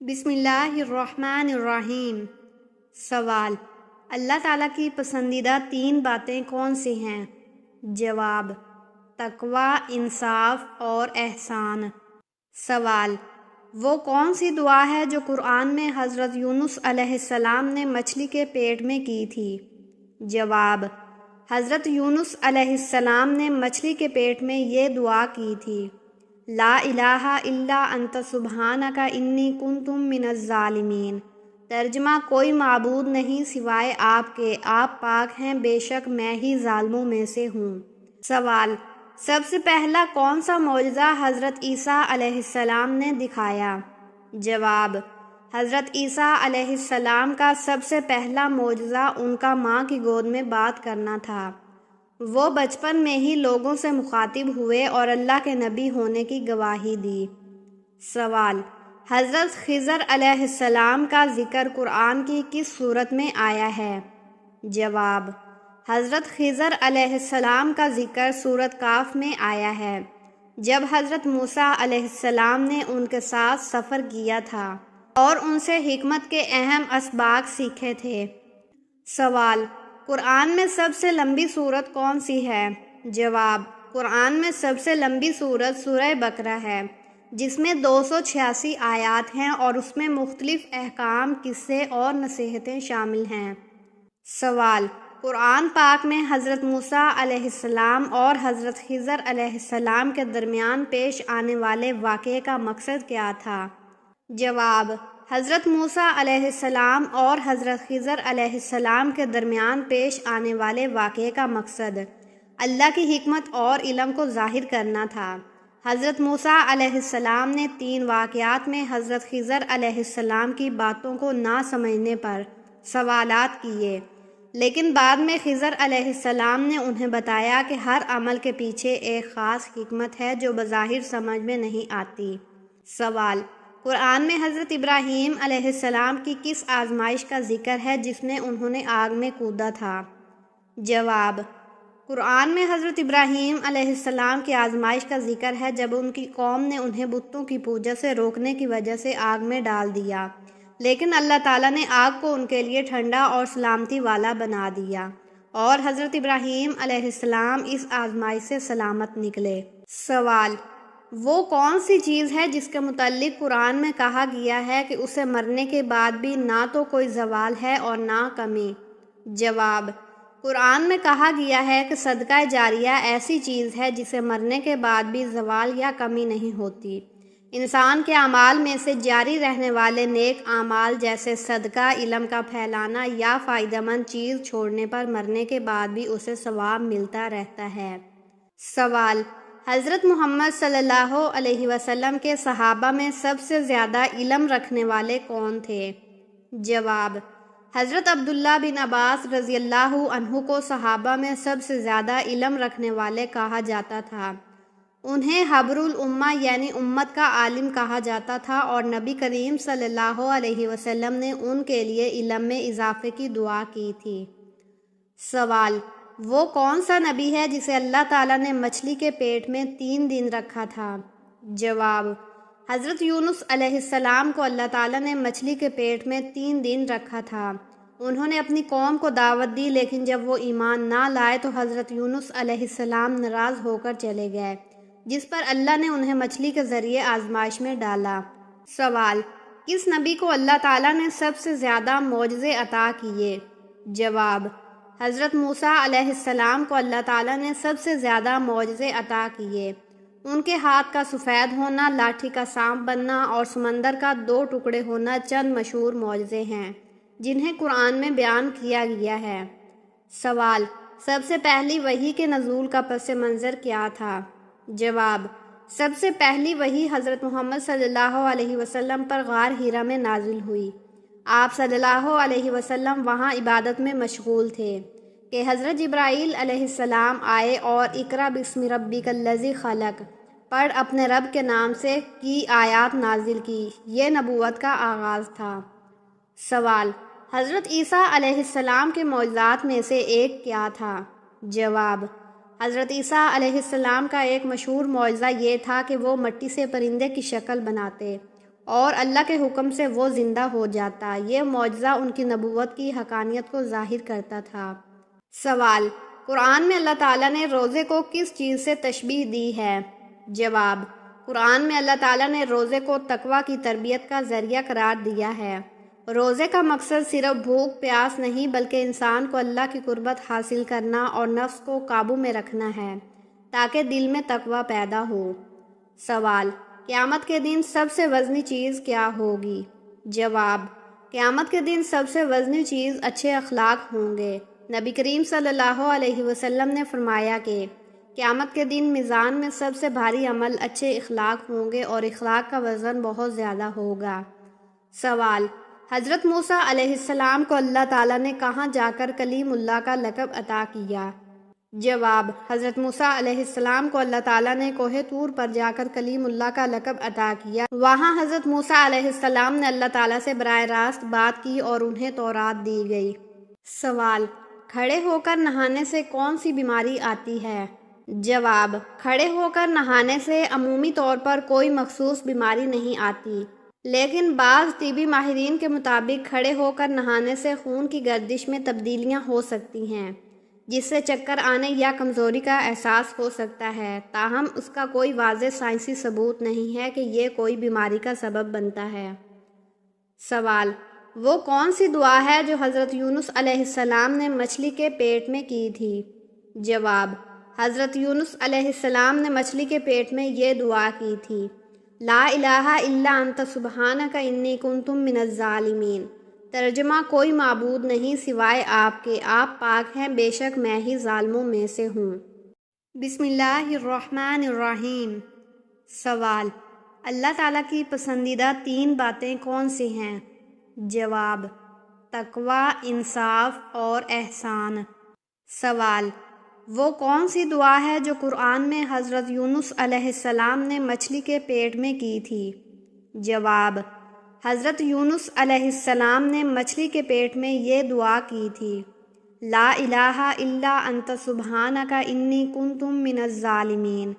بسم اللہ الرحمن الرحیم۔ سوال: اللہ تعالیٰ کی پسندیدہ 3 باتیں کون سی ہیں؟ جواب: تقوی، انصاف اور احسان۔ سوال: وہ کون سی دعا ہے جو قرآن میں حضرت یونس علیہ السلام نے مچھلی کے پیٹ میں کی تھی؟ جواب: حضرت یونس علیہ السلام نے مچھلی کے پیٹ میں یہ دعا کی تھی: لا الہ الا انت سبحانک انی کنت من الظالمین۔ ترجمہ: کوئی معبود نہیں سوائے آپ کے، آپ پاک ہیں، بے شک میں ہی ظالموں میں سے ہوں۔ سوال: سب سے پہلا کون سا معجزہ حضرت عیسیٰ علیہ السلام نے دکھایا؟ جواب: حضرت عیسیٰ علیہ السلام کا سب سے پہلا معجزہ ان کا ماں کی گود میں بات کرنا تھا۔ وہ بچپن میں ہی لوگوں سے مخاطب ہوئے اور اللہ کے نبی ہونے کی گواہی دی۔ سوال: حضرت خضر علیہ السلام کا ذکر قرآن کی کس صورت میں آیا ہے؟ جواب: حضرت خضر علیہ السلام کا ذکر سورۃ کاف میں آیا ہے، جب حضرت موسیٰ علیہ السلام نے ان کے ساتھ سفر کیا تھا اور ان سے حکمت کے اہم اسباق سیکھے تھے۔ سوال: قرآن میں سب سے لمبی سورت کون سی ہے؟ جواب: قرآن میں سب سے لمبی سورت سورہ بقرہ ہے، جس میں 286 آیات ہیں اور اس میں مختلف احکام، قصے اور نصیحتیں شامل ہیں۔ سوال: قرآن پاک میں حضرت موسیٰ علیہ السلام اور حضرت خضر علیہ السلام کے درمیان پیش آنے والے واقعے کا مقصد کیا تھا؟ جواب: حضرت موسیٰ علیہ السلام اور حضرت خضر علیہ السلام کے درمیان پیش آنے والے واقعے کا مقصد اللہ کی حکمت اور علم کو ظاہر کرنا تھا۔ حضرت موسیٰ علیہ السلام نے 3 واقعات میں حضرت خضر علیہ السلام کی باتوں کو نہ سمجھنے پر سوالات کیے، لیکن بعد میں خضر علیہ السلام نے انہیں بتایا کہ ہر عمل کے پیچھے ایک خاص حکمت ہے جو بظاہر سمجھ میں نہیں آتی۔ سوال: قرآن میں حضرت ابراہیم علیہ السلام کی کس آزمائش کا ذکر ہے جس میں انہوں نے آگ میں کودا تھا؟ جواب: قرآن میں حضرت ابراہیم علیہ السلام کی آزمائش کا ذکر ہے جب ان کی قوم نے انہیں بتوں کی پوجا سے روکنے کی وجہ سے آگ میں ڈال دیا، لیکن اللہ تعالیٰ نے آگ کو ان کے لیے ٹھنڈا اور سلامتی والا بنا دیا اور حضرت ابراہیم علیہ السلام اس آزمائش سے سلامت نکلے۔ سوال: وہ کون سی چیز ہے جس کے متعلق قرآن میں کہا گیا ہے کہ اسے مرنے کے بعد بھی نہ تو کوئی زوال ہے اور نہ کمی؟ جواب: قرآن میں کہا گیا ہے کہ صدقہ جاریہ ایسی چیز ہے جسے مرنے کے بعد بھی زوال یا کمی نہیں ہوتی۔ انسان کے اعمال میں سے جاری رہنے والے نیک اعمال جیسے صدقہ، علم کا پھیلانا یا فائدہ مند چیز چھوڑنے پر مرنے کے بعد بھی اسے ثواب ملتا رہتا ہے۔ سوال: حضرت محمد صلی اللہ علیہ وسلم کے صحابہ میں سب سے زیادہ علم رکھنے والے کون تھے؟ جواب: حضرت عبداللہ بن عباس رضی اللہ عنہ کو صحابہ میں سب سے زیادہ علم رکھنے والے کہا جاتا تھا۔ انہیں حبر الامہ یعنی امت کا عالم کہا جاتا تھا اور نبی کریم صلی اللہ علیہ وسلم نے ان کے لیے علم میں اضافے کی دعا کی تھی۔ سوال: وہ کون سا نبی ہے جسے اللہ تعالیٰ نے مچھلی کے پیٹ میں 3 دن رکھا تھا؟ جواب: حضرت یونس علیہ السلام کو اللہ تعالیٰ نے مچھلی کے پیٹ میں 3 دن رکھا تھا۔ انہوں نے اپنی قوم کو دعوت دی، لیکن جب وہ ایمان نہ لائے تو حضرت یونس علیہ السلام ناراض ہو کر چلے گئے، جس پر اللہ نے انہیں مچھلی کے ذریعے آزمائش میں ڈالا۔ سوال: کس نبی کو اللہ تعالیٰ نے سب سے زیادہ معجزے عطا کیے؟ جواب: حضرت موسیٰ علیہ السلام کو اللہ تعالیٰ نے سب سے زیادہ معجزے عطا کیے۔ ان کے ہاتھ کا سفید ہونا، لاٹھی کا سانپ بننا اور سمندر کا 2 ٹکڑے ہونا چند مشہور معجزے ہیں جنہیں قرآن میں بیان کیا گیا ہے۔ سوال: سب سے پہلی وحی کے نزول کا پس منظر کیا تھا؟ جواب: سب سے پہلی وحی حضرت محمد صلی اللہ علیہ وسلم پر غار حرا میں نازل ہوئی۔ آپ صلی اللہ علیہ وسلم وہاں عبادت میں مشغول تھے کہ حضرت جبرائیل علیہ السلام آئے اور اقرأ بسم ربک الذی خلق پڑھ اپنے رب کے نام سے کی آیات نازل کی۔ یہ نبوت کا آغاز تھا۔ سوال: حضرت عیسیٰ علیہ السلام کے معجزات میں سے ایک کیا تھا؟ جواب: حضرت عیسیٰ علیہ السلام کا ایک مشہور معجزہ یہ تھا کہ وہ مٹی سے پرندے کی شکل بناتے اور اللہ کے حکم سے وہ زندہ ہو جاتا۔ یہ معجزہ ان کی نبوت کی حقانیت کو ظاہر کرتا تھا۔ سوال: قرآن میں اللہ تعالیٰ نے روزے کو کس چیز سے تشبیہ دی ہے؟ جواب: قرآن میں اللہ تعالیٰ نے روزے کو تقویٰ کی تربیت کا ذریعہ قرار دیا ہے۔ روزے کا مقصد صرف بھوک پیاس نہیں بلکہ انسان کو اللہ کی قربت حاصل کرنا اور نفس کو قابو میں رکھنا ہے تاکہ دل میں تقویٰ پیدا ہو۔ سوال: قیامت کے دن سب سے وزنی چیز کیا ہوگی؟ جواب: قیامت کے دن سب سے وزنی چیز اچھے اخلاق ہوں گے۔ نبی کریم صلی اللہ علیہ وسلم نے فرمایا کہ قیامت کے دن میزان میں سب سے بھاری عمل اچھے اخلاق ہوں گے اور اخلاق کا وزن بہت زیادہ ہوگا۔ سوال: حضرت موسیٰ علیہ السلام کو اللہ تعالیٰ نے کہاں جا کر کلیم اللہ کا لقب عطا کیا؟ جواب: حضرت موسیٰ علیہ السلام کو اللہ تعالیٰ نے کوہ طور پر جا کر کلیم اللہ کا لقب عطا کیا۔ وہاں حضرت موسیٰ علیہ السلام نے اللہ تعالیٰ سے براہ راست بات کی اور انہیں تورات دی گئی۔ سوال: کھڑے ہو کر نہانے سے کون سی بیماری آتی ہے؟ جواب: کھڑے ہو کر نہانے سے عمومی طور پر کوئی مخصوص بیماری نہیں آتی، لیکن بعض طبی ماہرین کے مطابق کھڑے ہو کر نہانے سے خون کی گردش میں تبدیلیاں ہو سکتی ہیں، جس سے چکر آنے یا کمزوری کا احساس ہو سکتا ہے، تاہم اس کا کوئی واضح سائنسی ثبوت نہیں ہے کہ یہ کوئی بیماری کا سبب بنتا ہے۔ سوال: وہ کون سی دعا ہے جو حضرت یونس علیہ السلام نے مچھلی کے پیٹ میں کی تھی؟ جواب: حضرت یونس علیہ السلام نے مچھلی کے پیٹ میں یہ دعا کی تھی: لا الہ الا انت سبحانک انی کنت من الظالمین۔ ترجمہ: کوئی معبود نہیں سوائے آپ کے، آپ پاک ہیں، بے شک میں ہی ظالموں میں سے ہوں۔ بسم اللہ الرحمن الرحیم۔ سوال: اللہ تعالیٰ کی پسندیدہ 3 باتیں کون سی ہیں؟ جواب: تقویٰ، انصاف اور احسان۔ سوال: وہ کون سی دعا ہے جو قرآن میں حضرت یونس علیہ السلام نے مچھلی کے پیٹ میں کی تھی؟ جواب: حضرت یونس علیہ السلام نے مچھلی کے پیٹ میں یہ دعا کی تھی: لا الہ الا انت سبحانک انی کنت من الظالمین۔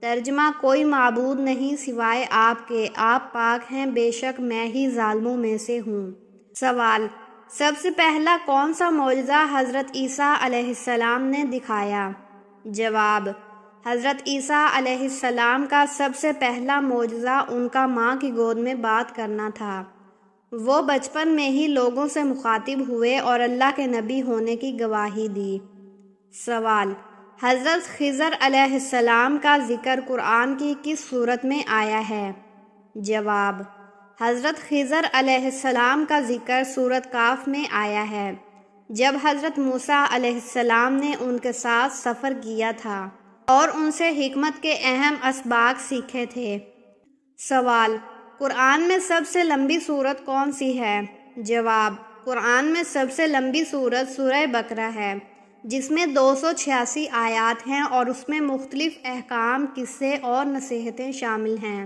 ترجمہ: کوئی معبود نہیں سوائے آپ کے، آپ پاک ہیں، بے شک میں ہی ظالموں میں سے ہوں۔ سوال: سب سے پہلا کون سا معجزہ حضرت عیسیٰ علیہ السلام نے دکھایا؟ جواب: حضرت عیسیٰ علیہ السلام کا سب سے پہلا معجزہ ان کا ماں کی گود میں بات کرنا تھا۔ وہ بچپن میں ہی لوگوں سے مخاطب ہوئے اور اللہ کے نبی ہونے کی گواہی دی۔ سوال: حضرت خضر علیہ السلام کا ذکر قرآن کی کس صورت میں آیا ہے؟ جواب: حضرت خضر علیہ السلام کا ذکر سورۃ کاف میں آیا ہے، جب حضرت موسیٰ علیہ السلام نے ان کے ساتھ سفر کیا تھا اور ان سے حکمت کے اہم اسباق سیکھے تھے۔ سوال: قرآن میں سب سے لمبی سورت کون سی ہے؟ جواب: قرآن میں سب سے لمبی سورت سورہ بقرہ ہے، جس میں 286 آیات ہیں اور اس میں مختلف احکام، قصے اور نصیحتیں شامل ہیں۔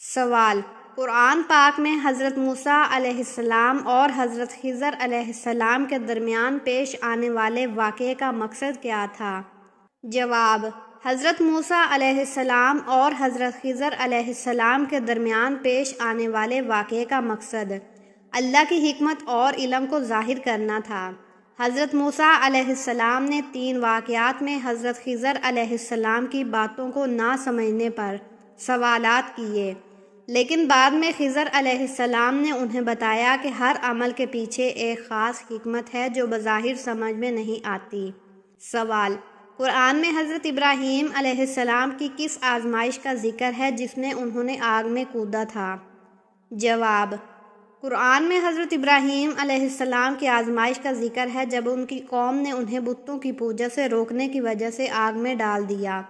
سوال: قرآن پاک میں حضرت موسیٰ علیہ السلام اور حضرت خضر علیہ السلام کے درمیان پیش آنے والے واقعے کا مقصد کیا تھا؟ جواب: حضرت موسیٰ علیہ السلام اور حضرت خضر علیہ السلام کے درمیان پیش آنے والے واقعے کا مقصد اللہ کی حکمت اور علم کو ظاہر کرنا تھا۔ حضرت موسیٰ علیہ السلام نے 3 واقعات میں حضرت خضر علیہ السلام کی باتوں کو نہ سمجھنے پر سوالات کیے، لیکن بعد میں خضر علیہ السلام نے انہیں بتایا کہ ہر عمل کے پیچھے ایک خاص حکمت ہے جو بظاہر سمجھ میں نہیں آتی۔ سوال: قرآن میں حضرت ابراہیم علیہ السلام کی کس آزمائش کا ذکر ہے جس میں انہوں نے آگ میں کودا تھا؟ جواب: قرآن میں حضرت ابراہیم علیہ السلام کی آزمائش کا ذکر ہے جب ان کی قوم نے انہیں بتوں کی پوجا سے روکنے کی وجہ سے آگ میں ڈال دیا،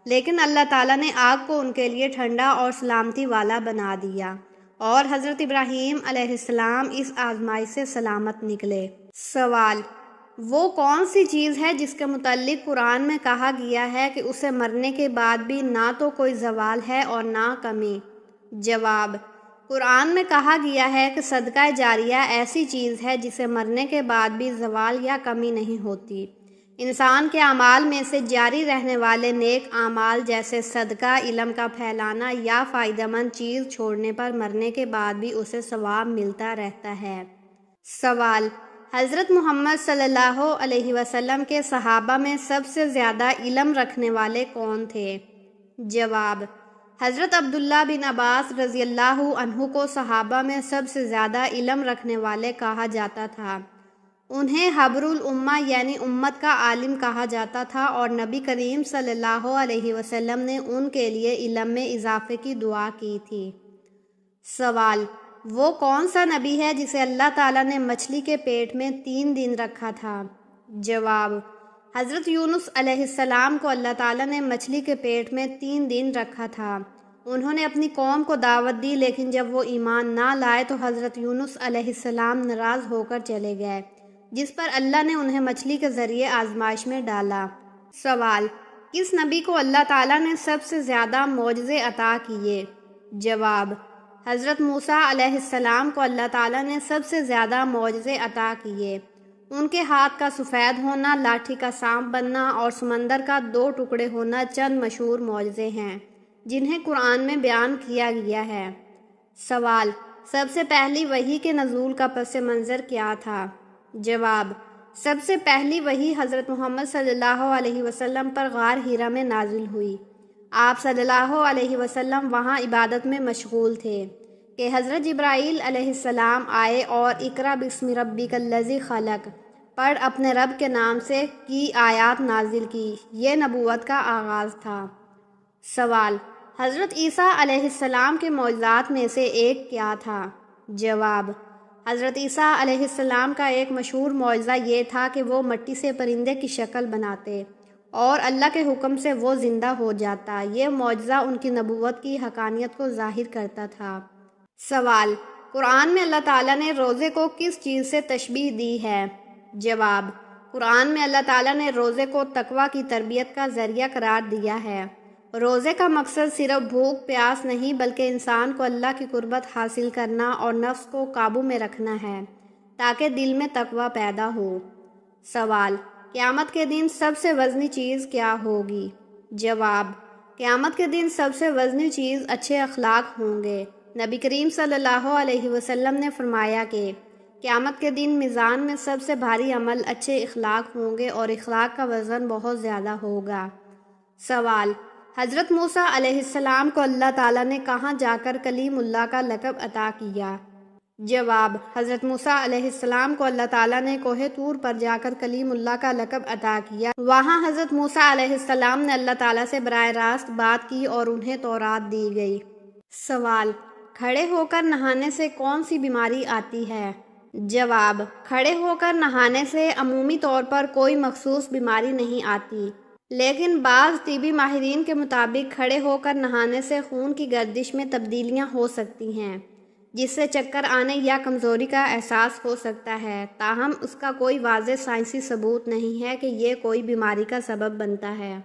لیکن اللہ تعالیٰ نے آگ کو ان کے لیے ٹھنڈا اور سلامتی والا بنا دیا اور حضرت ابراہیم علیہ السلام اس آزمائش سے سلامت نکلے۔ سوال: وہ کون سی چیز ہے جس کے متعلق قرآن میں کہا گیا ہے کہ اسے مرنے کے بعد بھی نہ تو کوئی زوال ہے اور نہ کمی؟ جواب: قرآن میں کہا گیا ہے کہ صدقہ جاریہ ایسی چیز ہے جسے مرنے کے بعد بھی زوال یا کمی نہیں ہوتی، انسان کے اعمال میں سے جاری رہنے والے نیک اعمال جیسے صدقہ، علم کا پھیلانا یا فائدہ مند چیز چھوڑنے پر مرنے کے بعد بھی اسے ثواب ملتا رہتا ہے۔ سوال: حضرت محمد صلی اللہ علیہ وسلم کے صحابہ میں سب سے زیادہ علم رکھنے والے کون تھے؟ جواب: حضرت عبداللہ بن عباس رضی اللہ عنہ کو صحابہ میں سب سے زیادہ علم رکھنے والے کہا جاتا تھا۔ انہیں حبر الامہ یعنی امت کا عالم کہا جاتا تھا، اور نبی کریم صلی اللہ علیہ وسلم نے ان کے لیے علم میں اضافے کی دعا کی تھی۔ سوال: وہ کون سا نبی ہے جسے اللہ تعالیٰ نے مچھلی کے پیٹ میں 3 دن رکھا تھا؟ جواب: حضرت یونس علیہ السلام کو اللہ تعالیٰ نے مچھلی کے پیٹ میں 3 دن رکھا تھا۔ انہوں نے اپنی قوم کو دعوت دی، لیکن جب وہ ایمان نہ لائے تو حضرت یونس علیہ السلام ناراض ہو کر چلے گئے، جس پر اللہ نے انہیں مچھلی کے ذریعے آزمائش میں ڈالا۔ سوال: کس نبی کو اللہ تعالیٰ نے سب سے زیادہ معجزے عطا کیے؟ جواب: حضرت موسیٰ علیہ السلام کو اللہ تعالیٰ نے سب سے زیادہ معجزے عطا کیے۔ ان کے ہاتھ کا سفید ہونا، لاٹھی کا سانپ بننا اور سمندر کا 2 ٹکڑے ہونا چند مشہور معجزے ہیں جنہیں قرآن میں بیان کیا گیا ہے۔ سوال: سب سے پہلی وحی کے نزول کا پس منظر کیا تھا؟ جواب: سب سے پہلی وحی حضرت محمد صلی اللہ علیہ وسلم پر غار ہیرا میں نازل ہوئی۔ آپ صلی اللہ علیہ وسلم وہاں عبادت میں مشغول تھے کہ حضرت جبرائیل علیہ السلام آئے اور اقرأ بسم ربک الذی خلق پڑھ اپنے رب کے نام سے کی آیات نازل کی۔ یہ نبوت کا آغاز تھا۔ سوال: حضرت عیسیٰ علیہ السلام کے معجزات میں سے ایک کیا تھا؟ جواب: حضرت عیسیٰ علیہ السلام کا ایک مشہور معجزہ یہ تھا کہ وہ مٹی سے پرندے کی شکل بناتے اور اللہ کے حکم سے وہ زندہ ہو جاتا۔ یہ معجزہ ان کی نبوت کی حقانیت کو ظاہر کرتا تھا۔ سوال: قرآن میں اللہ تعالیٰ نے روزے کو کس چیز سے تشبیہ دی ہے؟ جواب: قرآن میں اللہ تعالیٰ نے روزے کو تقویٰ کی تربیت کا ذریعہ قرار دیا ہے۔ روزے کا مقصد صرف بھوک پیاس نہیں بلکہ انسان کو اللہ کی قربت حاصل کرنا اور نفس کو قابو میں رکھنا ہے تاکہ دل میں تقویٰ پیدا ہو۔ سوال: قیامت کے دن سب سے وزنی چیز کیا ہوگی؟ جواب: قیامت کے دن سب سے وزنی چیز اچھے اخلاق ہوں گے۔ نبی کریم صلی اللہ علیہ وسلم نے فرمایا کہ قیامت کے دن میزان میں سب سے بھاری عمل اچھے اخلاق ہوں گے اور اخلاق کا وزن بہت زیادہ ہوگا۔ سوال: حضرت موسیٰ علیہ السلام کو اللہ تعالیٰ نے کہاں جا کر کلیم اللہ کا لقب عطا کیا؟ جواب: حضرت موسیٰ علیہ السلام کو اللہ تعالیٰ نے کوہ طور پر جا کر کلیم اللہ کا لقب عطا کیا۔ وہاں حضرت موسیٰ علیہ السلام نے اللہ تعالیٰ سے براہ راست بات کی اور انہیں تورات دی گئی۔ سوال: کھڑے ہو کر نہانے سے کون سی بیماری آتی ہے؟ جواب: کھڑے ہو کر نہانے سے عمومی طور پر کوئی مخصوص بیماری نہیں آتی، لیکن بعض طبی ماہرین کے مطابق کھڑے ہو کر نہانے سے خون کی گردش میں تبدیلیاں ہو سکتی ہیں، جس سے چکر آنے یا کمزوری کا احساس ہو سکتا ہے، تاہم اس کا کوئی واضح سائنسی ثبوت نہیں ہے کہ یہ کوئی بیماری کا سبب بنتا ہے۔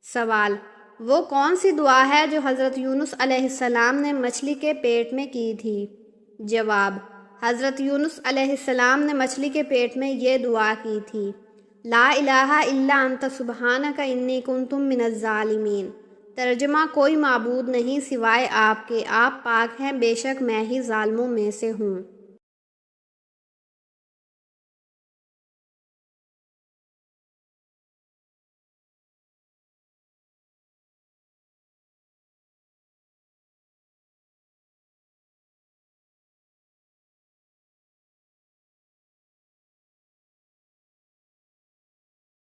سوال: وہ کون سی دعا ہے جو حضرت یونس علیہ السلام نے مچھلی کے پیٹ میں کی تھی؟ جواب: حضرت یونس علیہ السلام نے مچھلی کے پیٹ میں یہ دعا کی تھی: لا الہ الا انت سبحانک انی کنت من الظالمین۔ ترجمہ: کوئی معبود نہیں سوائے آپ کے، آپ پاک ہیں، بے شک میں ہی ظالموں میں سے ہوں۔